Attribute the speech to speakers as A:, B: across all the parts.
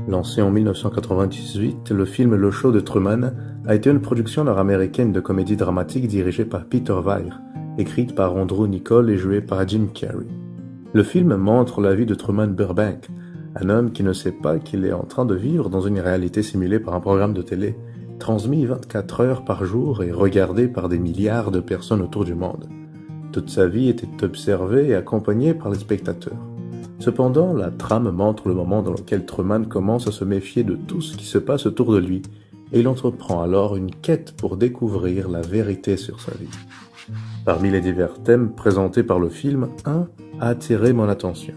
A: Lancé en 1998, le film Le Show de Truman a été une production nord-américaine de comédie dramatique dirigée par Peter Weir, écrite par Andrew Niccol et jouée par Jim Carrey. Le film montre la vie de Truman Burbank, un homme qui ne sait pas qu'il est en train de vivre dans une réalité simulée par un programme de télé, transmis 24 heures par jour et regardé par des milliards de personnes autour du monde. Toute sa vie était observée et accompagnée par les spectateurs. Cependant, la trame montre le moment dans lequel Truman commence à se méfier de tout ce qui se passe autour de lui, et il entreprend alors une quête pour découvrir la vérité sur sa vie. Parmi les divers thèmes présentés par le film, un a attiré mon attention.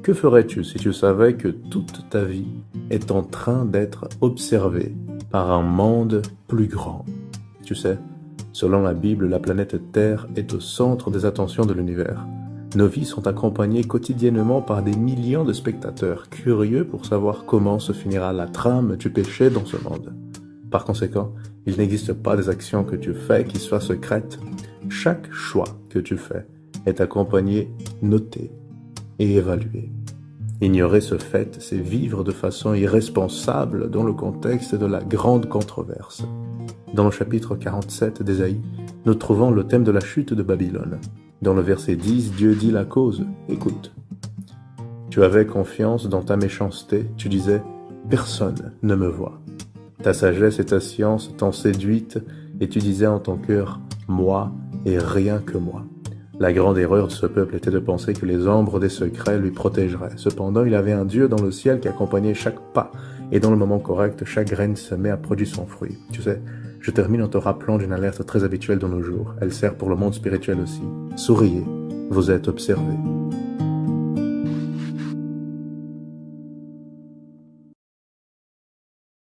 A: Que ferais-tu si tu savais que toute ta vie est en train d'être observée par un monde plus grand? Tu sais, selon la Bible, la planète Terre est au centre des attentions de l'univers. Nos vies sont accompagnées quotidiennement par des millions de spectateurs curieux pour savoir comment se finira la trame du péché dans ce monde. Par conséquent, il n'existe pas des actions que tu fais qui soient secrètes. Chaque choix que tu fais est accompagné, noté et évalué. Ignorer ce fait, c'est vivre de façon irresponsable dans le contexte de la grande controverse. Dans le chapitre 47 d'Ésaïe, nous trouvons le thème de la chute de Babylone. Dans le verset 10, Dieu dit la cause. Écoute. Tu avais confiance dans ta méchanceté, tu disais « Personne ne me voit ». Ta sagesse et ta science t'ont séduite et tu disais en ton cœur « Moi et rien que moi ». La grande erreur de ce peuple était de penser que les ombres des secrets lui protégeraient. Cependant, il avait un Dieu dans le ciel qui accompagnait chaque pas, et dans le moment correct, chaque graine semée a produit son fruit. Tu sais, je termine en te rappelant d'une alerte très habituelle de nos jours. Elle sert pour le monde spirituel aussi. Souriez, vous êtes observés.